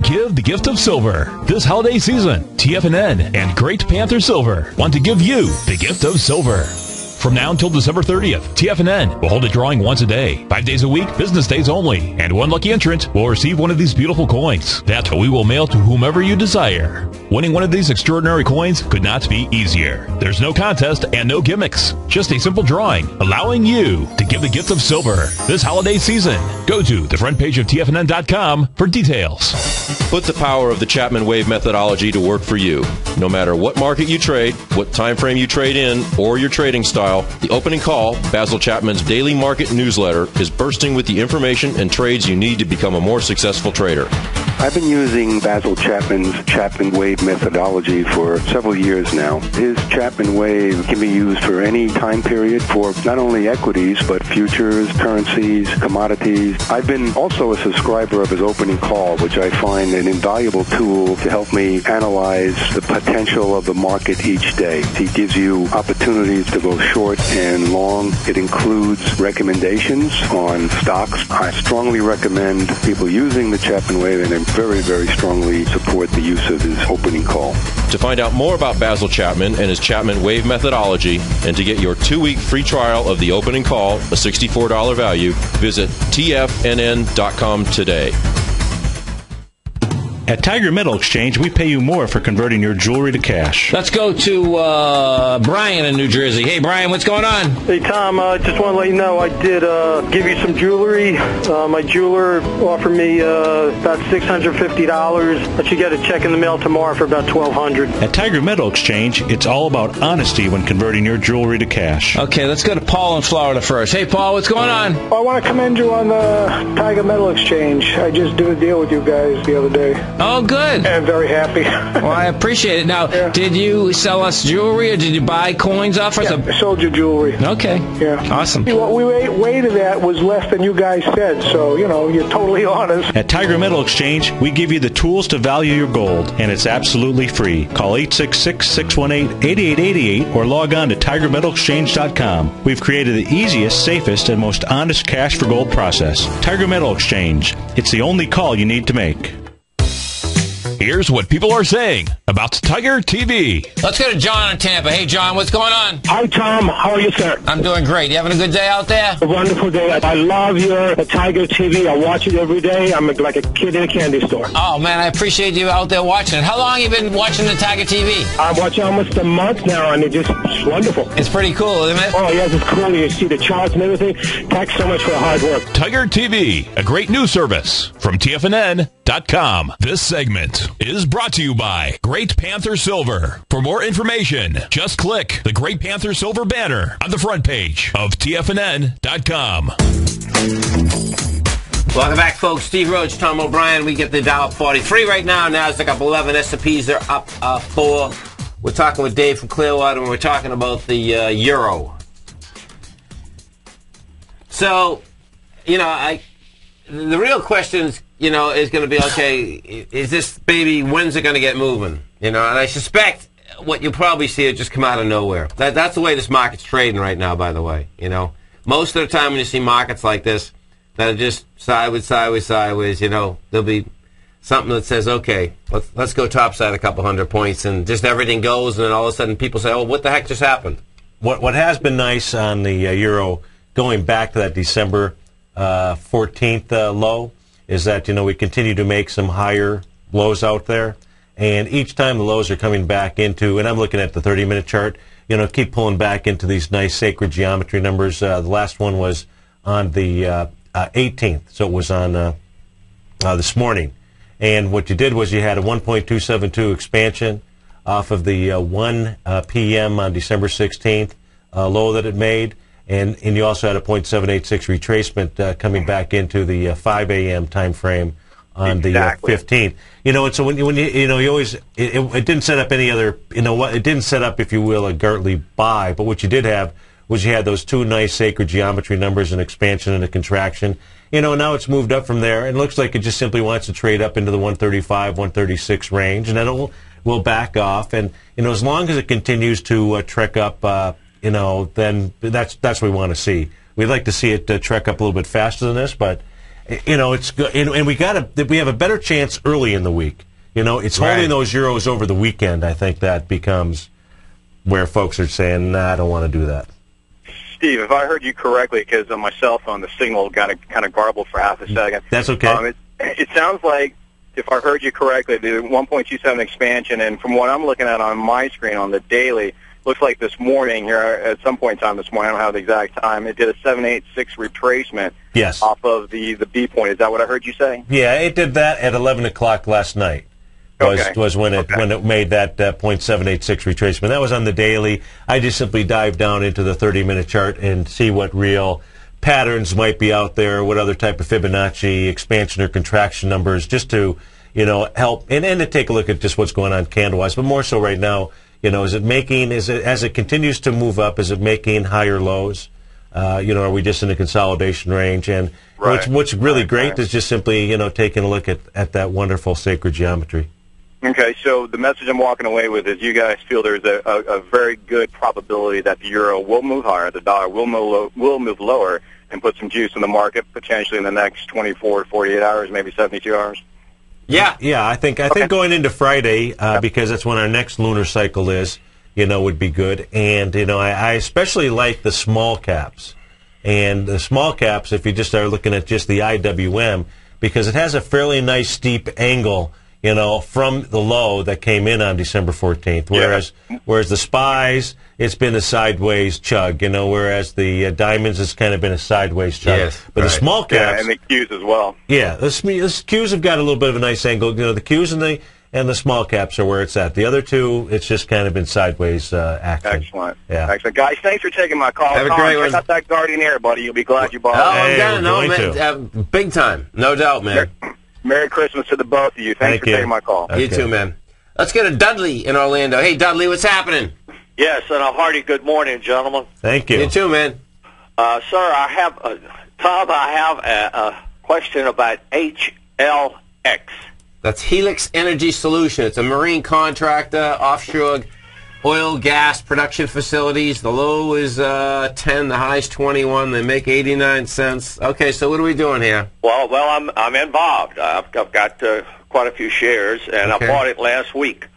Give the gift of silver. This holiday season, TFNN and Great Panther Silver want to give you the gift of silver. From now until December 30th, TFNN will hold a drawing once a day, 5 days a week, business days only, and one lucky entrant will receive one of these beautiful coins that we will mail to whomever you desire. Winning one of these extraordinary coins could not be easier. There's no contest and no gimmicks, just a simple drawing, allowing you to give the gift of silver this holiday season. Go to the front page of TFNN.com for details. Put the power of the Chapman Wave methodology to work for you. No matter what market you trade, what time frame you trade in, or your trading style, the Opening Call, Basil Chapman's daily market newsletter, is bursting with the information and trades you need to become a more successful trader. I've been using Basil Chapman's Chapman Wave methodology for several years now. His Chapman Wave can be used for any time period for not only equities, but futures, currencies, commodities. I've been also a subscriber of his Opening Call, which I find an invaluable tool to help me analyze the potential of the market each day. He gives you opportunities to go short and long. It includes recommendations on stocks. I strongly recommend people using the Chapman Wave, and I very, very strongly support the use of his Opening Call. To find out more about Basil Chapman and his Chapman Wave methodology, and to get your 2-week free trial of the Opening Call, a $64 value, visit TFNN.com today. At Tiger Metal Exchange, we pay you more for converting your jewelry to cash. Let's go to Brian in New Jersey. Hey, Brian, what's going on? Hey, Tom, I just want to let you know I did give you some jewelry. My jeweler offered me about $650, but you get a check in the mail tomorrow for about $1,200. At Tiger Metal Exchange, it's all about honesty when converting your jewelry to cash. Okay, let's go to Paul in Florida first. Hey, Paul, what's going on? I want to commend you on the Tiger Metal Exchange. I just did a deal with you guys the other day. Oh, good. And I'm very happy. Well, I appreciate it. Now, Did you sell us jewelry or did you buy coins off us? I sold you jewelry. Okay. Yeah. Awesome. What we weighted at was less than you guys said, so, you're totally honest. At Tiger Metal Exchange, we give you the tools to value your gold, and it's absolutely free. Call 866-618-8888 or log on to TigerMetalExchange.com. We've created the easiest, safest, and most honest cash for gold process. Tiger Metal Exchange. It's the only call you need to make. Here's what people are saying about Tiger TV. Let's go to John in Tampa. Hey, John, what's going on? Hi, Tom. How are you, sir? I'm doing great. You having a good day out there? A wonderful day. I love your Tiger TV. I watch it every day. I'm like a kid in a candy store. Oh, man, I appreciate you out there watching it. How long have you been watching the Tiger TV? I'm watching almost a month now, and it's wonderful. It's pretty cool, isn't it? Oh, yes, it's cool. You see the charts and everything. Thanks so much for the hard work. Tiger TV, a great news service from TFNN.com. This segment is brought to you by Great Panther Silver. For more information, just click the Great Panther Silver banner on the front page of TFNN.com. Welcome back, folks. Steve Rhodes, Tom O'Brien. We get the Dow up 43 right now. Nasdaq up 11. S&Ps are up 4. We're talking with Dave from Clearwater, and we're talking about the euro. So, the real question is, is going to be, okay, is this baby, when's it going to get moving? And I suspect what you'll probably see it just come out of nowhere. That's the way this market's trading right now, by the way. Most of the time when you see markets like this that are just sideways, there'll be something that says, okay, let's go topside a couple hundred points, and just everything goes, and then all of a sudden people say, oh, what the heck just happened? What has been nice on the euro, going back to that December 14th low, is that, we continue to make some higher lows out there. And each time the lows are coming back into, and I'm looking at the 30-minute chart, keep pulling back into these nice sacred geometry numbers. The last one was on the 18th, so it was on this morning. And what you did was you had a 1.272 expansion off of the 1 p.m. on December 16th low that it made. And you also had a 0.786 retracement coming back into the 5 a.m. time frame on the 15th. And so when you always, it didn't set up any other, it didn't set up, if you will, a Gartley buy. But what you did have was you had those two nice sacred geometry numbers, an expansion and a contraction. Now it's moved up from there, and it looks like it just simply wants to trade up into the 135, 136 range, and then it will back off. And as long as it continues to trek up, then that's what we want to see. We'd like to see it trek up a little bit faster than this, but it's good. And we have a better chance early in the week. It's holding those euros over the weekend. I think that becomes where folks are saying, nah, I don't want to do that. Steve, if I heard you correctly, because on my cell phone the signal got kind of garbled for half a second. That's okay. It sounds like, if I heard you correctly, the 1.27 expansion, and from what I'm looking at on my screen on the daily, looks like this morning here, at some point in time this morning, I don't have the exact time, it did a 786 retracement off of the B point. Is that what I heard you say? Yeah, it did that at 11 o'clock last night. Was when it made that 0.786 retracement. That was on the daily. I just simply dive down into the 30-minute chart and see what real patterns might be out there, what other type of Fibonacci expansion or contraction numbers, just to help and to take a look at just what's going on candle-wise. But more so right now, as it continues to move up, is it making higher lows? Are we just in the consolidation range? And what's really great is just simply taking a look at that wonderful sacred geometry. Okay, so the message I'm walking away with is you guys feel there's a very good probability that the euro will move higher, the dollar will move lower, and put some juice in the market potentially in the next 24, 48 hours, maybe 72 hours? Yeah. I think going into Friday, because that's when our next lunar cycle is, would be good. And, I especially like the small caps. And the small caps, if you just start looking at just the IWM, because it has a fairly nice steep angle, from the low that came in on December 14th. Whereas the SPYs, it's been a sideways chug, whereas the diamonds, it's kind of been a sideways chug. Yes, but the small caps. And the Qs as well. Yeah, the Qs have got a little bit of a nice angle. The Qs and the small caps are where it's at. The other two, it's just kind of been sideways action. Excellent. Yeah. Excellent. Guys, thanks for taking my call. Have a great one. Check out that Guardian Air, buddy. You'll be glad you bought it. I'm man. Big time. No doubt, man. Merry Christmas to the both of you. Thanks for taking my call. Okay. You too, man. Let's get a Dudley in Orlando. Hey, Dudley, what's happening? Yes, and a hearty good morning, gentlemen. Thank you. You too, man. Sir, I have, Tom, I have a question about HLX. That's Helix Energy Solution. It's a marine contractor, offshore oil, gas production facilities. The low is 10, the high is 21. They make 89 cents. Okay, so what are we doing here? Well, I'm involved. I've got quite a few shares, and I bought it last week.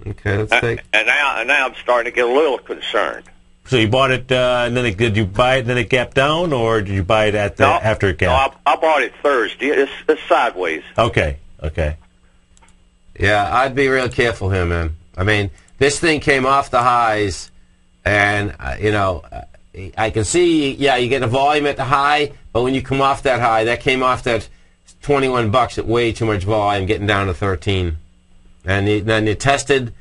Okay, let's take. And now I'm starting to get a little concerned. So you bought it, and then did you buy it and then it gapped down, or did you buy it after it gapped? No, I bought it Thursday. It's sideways. Okay. Yeah, I'd be real careful here, man. I mean, this thing came off the highs, and, I can see, you get a volume at the high, but when you come off that high, that came off that $21 at way too much volume, getting down to 13. And then you tested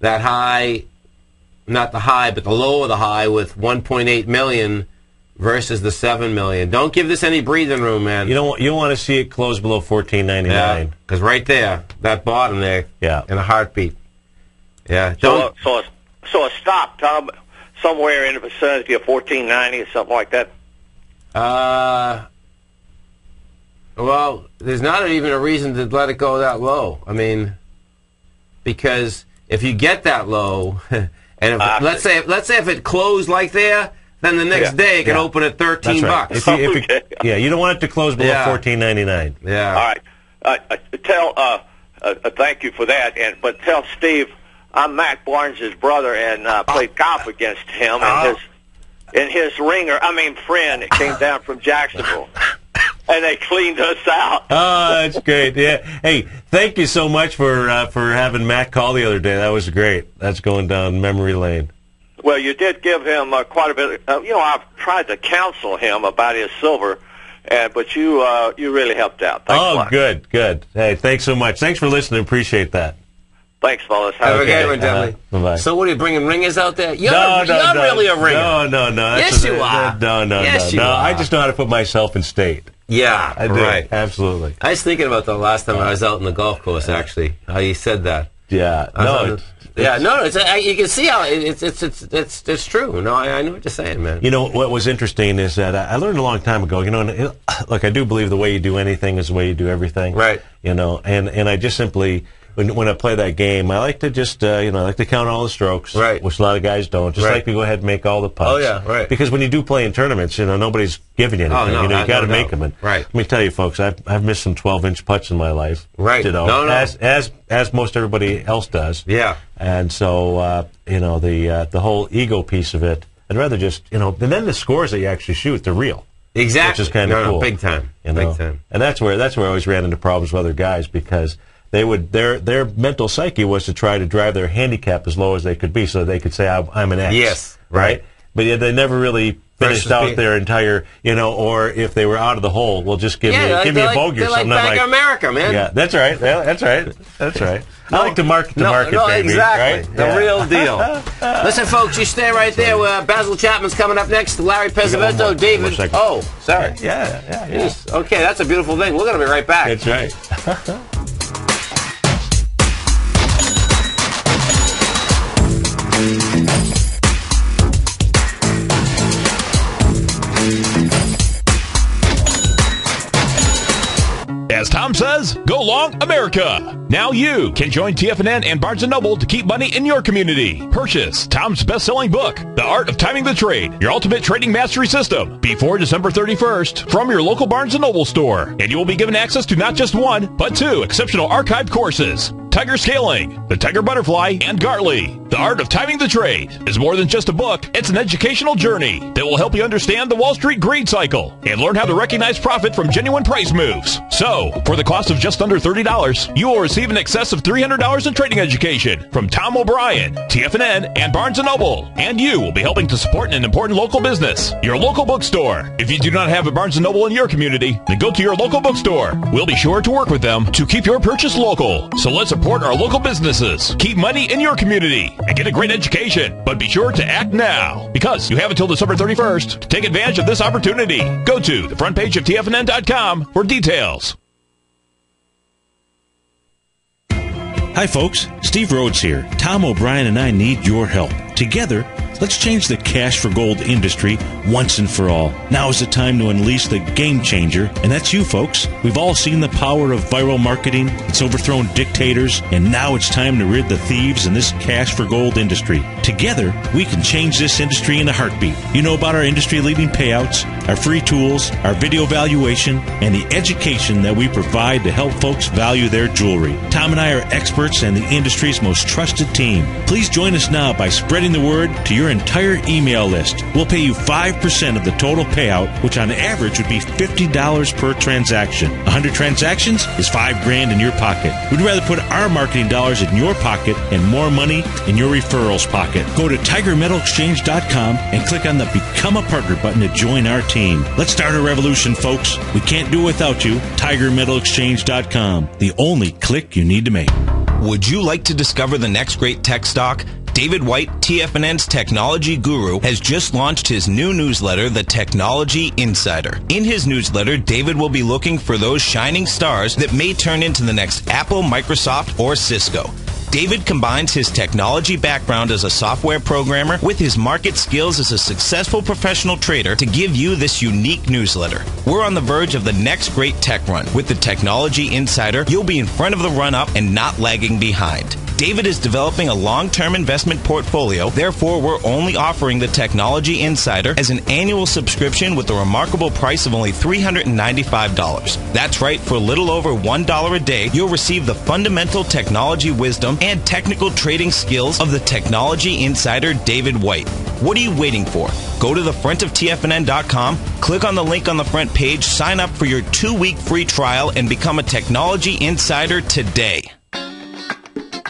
that high, not the high, but the low of the high with 1.8 million versus the 7 million. Don't give this any breathing room, man. You don't want to see it close below $14.99. Because right there, that bottom there, in a heartbeat. Yeah. So a stop, Tom, somewhere in the vicinity of $14.90 or something like that. Well, there's not even a reason to let it go that low. I mean, because if you get that low, and if, let's say if it closed like there, then the next day it can open at $13. Right. You don't want it to close below $14.99. Yeah. All right. Thank you for that. But tell Steve, I'm Mac Barnes' brother, and played golf against him, and his friend came down from Jacksonville. And they cleaned us out. Oh, that's great. Yeah. Hey, thank you so much for having Matt call the other day. That was great. That's going down memory lane. Well, you did give him quite a bit. I've tried to counsel him about his silver, but you really helped out. Thanks a lot. Good. Hey, thanks so much. Thanks for listening. Appreciate that. Thanks, fellas. Have a good one, Dudley. Bye-bye. So what are you bringing ringers out there? You're really a ringer. No. Yes, you are. No. I just know how to put myself in state. Yeah, I do. Right. Absolutely. I was thinking about that last time I was out on the golf course, actually, how you said that. Yeah. You can see how it's true. No, I know what you're saying, man. What was interesting is that I learned a long time ago, look, I do believe the way you do anything is the way you do everything. Right. And I just simply, when I play that game, I like to just, I like to count all the strokes, right, which a lot of guys don't. Just like to go ahead and make all the putts. Oh, yeah, right. Because when you do play in tournaments, nobody's giving you anything. You got to make them. And let me tell you, folks, I've missed some 12-inch putts in my life. Right. As most everybody else does. Yeah. And so, the whole ego piece of it, I'd rather just, and then the scores that you actually shoot, they're real. Exactly. Which is kind of cool. Big time. Big time. And that's where I always ran into problems with other guys, because their mental psyche was to try to drive their handicap as low as they could be, so they could say I'm an X. Yes, right. But yet they never really finished out their entire, or if they were out of the hole, well, just give me a bogey or something. They're like Bank of America, man. Yeah, that's right. Yeah, that's right. I like to market to market, baby. Exactly. Right? The real deal. Listen, folks, you stay right there. Basil Chapman's coming up next. Larry Pesavento, David. Oh, sorry. Yeah. Okay, that's a beautiful thing. We're going to be right back. That's right. As Tom says, go long America. Now you can join TFNN and Barnes & Noble to keep money in your community. Purchase Tom's best-selling book, The Art of Timing the Trade, Your Ultimate Trading Mastery System, before December 31st from your local Barnes & Noble store. And you will be given access to not just one, but two exceptional archived courses. Tiger Scaling, the Tiger Butterfly, and Gartley. The Art of Timing the Trade is more than just a book. It's an educational journey that will help you understand the Wall Street greed cycle and learn how to recognize profit from genuine price moves. So, for the cost of just under $30, you will receive in excess of $300 in trading education from Tom O'Brien, TFNN, and Barnes & Noble. And you will be helping to support an important local business, your local bookstore. If you do not have a Barnes & Noble in your community, then go to your local bookstore. We'll be sure to work with them to keep your purchase local. So let's support our local businesses. Keep money in your community and get a great education. But be sure to act now, because you have until December 31st to take advantage of this opportunity. Go to the front page of TFNN.com for details. Hi folks, Steve Rhodes here. Tom O'Brien and I need your help. Together, let's change the cash for gold industry once and for all. Now is the time to unleash the game changer, and that's you folks. We've all seen the power of viral marketing. It's overthrown dictators, and now it's time to rid the thieves in this cash for gold industry. Together, we can change this industry in a heartbeat. You know about our industry-leading payouts, our free tools, our video valuation, and the education that we provide to help folks value their jewelry. Tom and I are experts and the industry's most trusted team. Please join us now by spreading the word to your entire email list. We'll pay you 5% of the total payout, which on average would be $50 per transaction. 100 transactions is $5,000 in your pocket. We'd rather put our marketing dollars in your pocket and more money in your referrals pocket. Go to TigerMetalExchange.com and click on the Become a Partner button to join our team. Let's start a revolution, folks. We can't do it without you. TigerMetalExchange.com, the only click you need to make. Would you like to discover the next great tech stock? David White, TFNN's technology guru, has just launched his new newsletter, The Technology Insider. In his newsletter, David will be looking for those shining stars that may turn into the next Apple, Microsoft, or Cisco. David combines his technology background as a software programmer with his market skills as a successful professional trader to give you this unique newsletter. We're on the verge of the next great tech run. With the Technology Insider, you'll be in front of the run-up and not lagging behind. David is developing a long-term investment portfolio, therefore we're only offering the Technology Insider as an annual subscription with a remarkable price of only $395. That's right, for a little over $1 a day, you'll receive the fundamental technology wisdom and technical trading skills of the Technology Insider David White. What are you waiting for? Go to the front of TFNN.com, click on the link on the front page, sign up for your 2-week free trial, and become a Technology Insider today.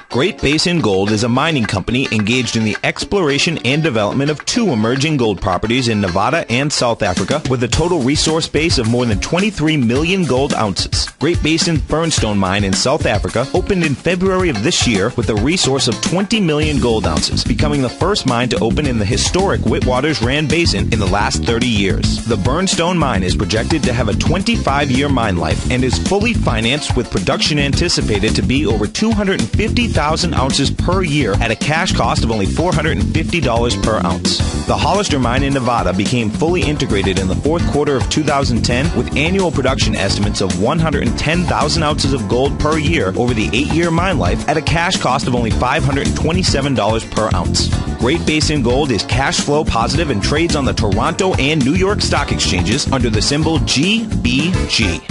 Great Basin Gold is a mining company engaged in the exploration and development of 2 emerging gold properties in Nevada and South Africa with a total resource base of more than 23 million gold ounces. Great Basin's Burnstone mine in South Africa opened in February of this year with a resource of 20 million gold ounces, becoming the first mine to open in the historic Witwatersrand Basin in the last 30 years. The Burnstone mine is projected to have a 25-year mine life and is fully financed with production anticipated to be over 250,000 ounces per year at a cash cost of only $450 per ounce. The Hollister mine in Nevada became fully integrated in the 4th quarter of 2010 with annual production estimates of 110,000 ounces of gold per year over the 8-year mine life at a cash cost of only $527 per ounce. Great Basin Gold is cash flow positive and trades on the Toronto and New York stock exchanges under the symbol GBG.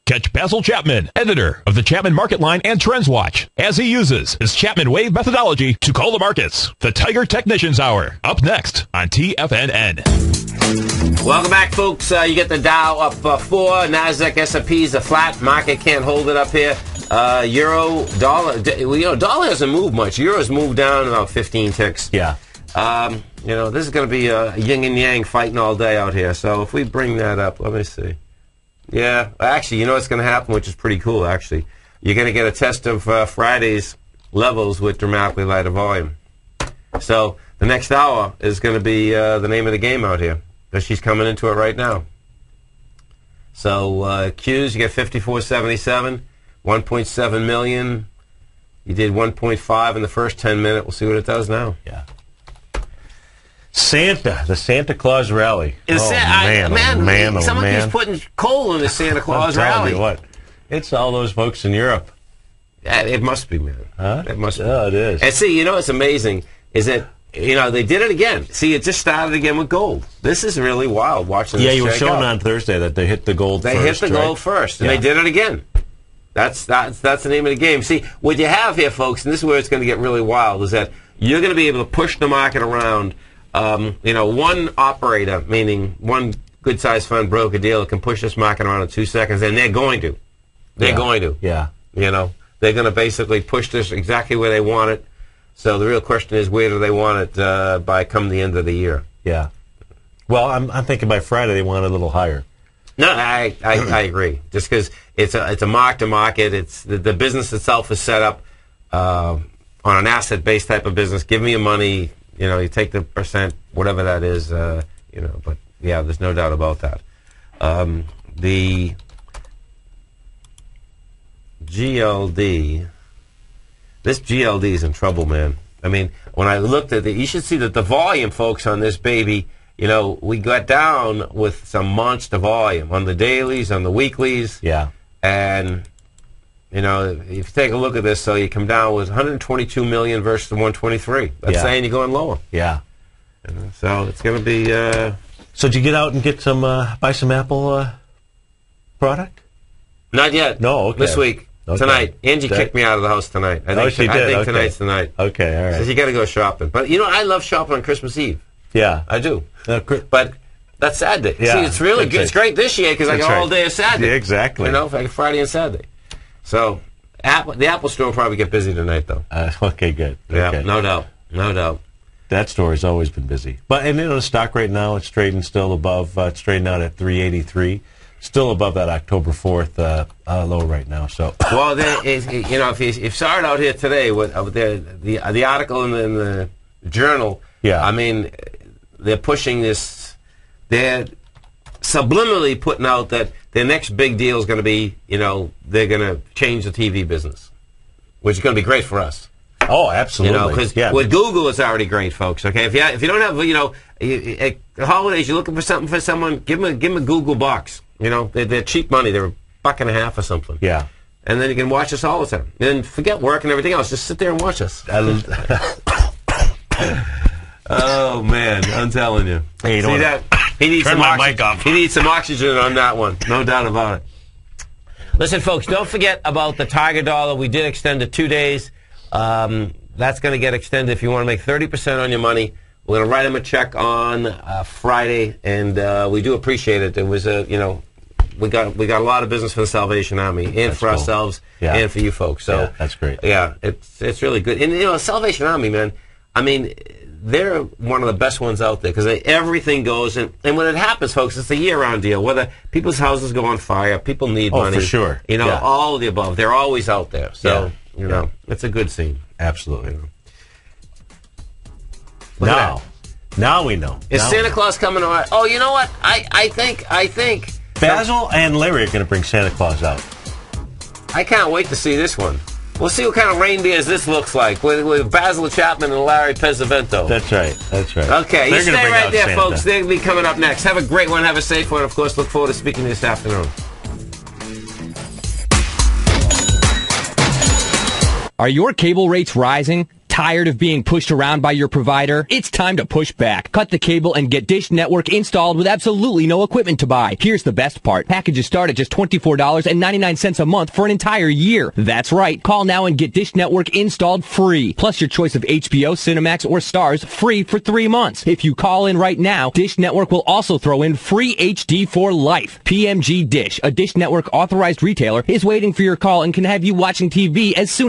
Catch Basil Chapman, editor of the Chapman Market Line and Trends Watch, as he uses his Chapman Wave methodology to call the markets. The Tiger Technicians Hour, up next on TFNN. Welcome back, folks. You get the Dow up 4, NASDAQ, S&P's a flat. Market can't hold it up here. Euro, dollar. Dollar hasn't moved much. Euro's moved down about 15 ticks. Yeah. This is going to be a yin and yang fighting all day out here. So if we bring that up, let me see. Yeah, actually, you know what's going to happen, which is pretty cool, actually. You're going to get a test of Friday's levels with dramatically lighter volume. So the next hour is going to be the name of the game out here, because she's coming into it right now. So Qs, you get 54.77, 1.7 million. You did 1.5 in the first 10 minutes. We'll see what it does now. Yeah. The Santa Claus rally. Man, someone keeps putting coal in the Santa Claus rally. You what, it's all those folks in Europe. Yeah, it must be, man. Huh? It must be. Yeah, it is. And see, what's amazing is that, they did it again. See, it just started again with gold. This is really wild watching this. Yeah, you were showing on Thursday that they hit the gold first. They hit the gold first, and they did it again. That's the name of the game. See, what you have here, folks, and this is where it's going to get really wild, is that you're going to be able to push the market around. One operator, meaning one good-sized fund broker dealer, can push this market around in 2 seconds, and they're going to. They're going to. Yeah. They're going to basically push this exactly where they want it. So the real question is, where do they want it by come the end of the year? Yeah. Well, I'm thinking by Friday they want it a little higher. No, I agree. Just because it's a mark-to-market. It's the business itself is set up on an asset-based type of business. Give me your money. You take the percent, whatever that is. But yeah, there's no doubt about that. The GLD. This GLD is in trouble, man. I mean, when I looked at it, you should see that the volume, folks, on this baby. We got down with some monster volume on the dailies, on the weeklies. Yeah. And, if you take a look at this, so you come down with 122 million versus the 123. That's saying you're going lower. Yeah. So it's going to be... So did you get out and get some, buy some Apple product? Not yet. No, okay. This week. Okay. Tonight. Angie kicked me out of the house tonight. I think tonight's the night. Okay, all right. Says you got to go shopping. But, I love shopping on Christmas Eve. Yeah. I do. But that's Saturday. Yeah. See, it's really good. It's great this year because I got all day of Saturday. Yeah, exactly. Like Friday and Saturday. So, the Apple store will probably get busy tonight, though. Okay, good. Yeah, okay. no doubt. That store has always been busy. But, the stock right now, it's trading still above, it's trading out at 383. Still above that October 4th low right now. So, well, if you saw it out here today with the article in the journal, yeah, I mean, they're pushing this. They're subliminally putting out that their next big deal is going to be, they're going to change the TV business, which is going to be great for us. Oh, absolutely. Because with Google, it's already great, folks. Okay, if you don't have, at the holidays, you're looking for something for someone, give them a Google box. They're cheap money. They're $1.50 or something. Yeah. And then you can watch us all the time. And forget work and everything else. Just sit there and watch us. Oh man, I'm telling you. Hey, see that? He needs turn my mic off. He needs some oxygen on that one. No doubt about it. Listen, folks, don't forget about the Tiger Dollar. We did extend it 2 days. That's going to get extended if you want to make 30% on your money. We're going to write him a check on Friday, and we do appreciate it. It was we got a lot of business for the Salvation Army and that's for cool. Ourselves and for you folks. So that's great. Yeah, it's really good. And Salvation Army, man. I mean, they're one of the best ones out there because everything goes and when it happens, folks, it's a year-round deal. Whether people's houses go on fire, people need money. For sure. All of the above. They're always out there. So it's a good scene. Absolutely. Now we know. Is Santa Claus coming on? Oh, you know what? I think Basil and Larry are going to bring Santa Claus out. I can't wait to see this one. We'll see what kind of reindeers this looks like with Basil Chapman and Larry Pesavento. That's right. Okay, you stay right there, Santa. Folks. They'll be coming up next. Have a great one. Have a safe one. Of course, look forward to speaking to you this afternoon. Are your cable rates rising? Tired of being pushed around by your provider? It's time to push back. Cut the cable and get Dish Network installed with absolutely no equipment to buy. Here's the best part. Packages start at just $24.99 a month for an entire year. That's right. Call now and get Dish Network installed free. Plus your choice of HBO, Cinemax, or Stars free for 3 months. If you call in right now, Dish Network will also throw in free HD for life. PMG Dish, a Dish Network authorized retailer, is waiting for your call and can have you watching TV as soon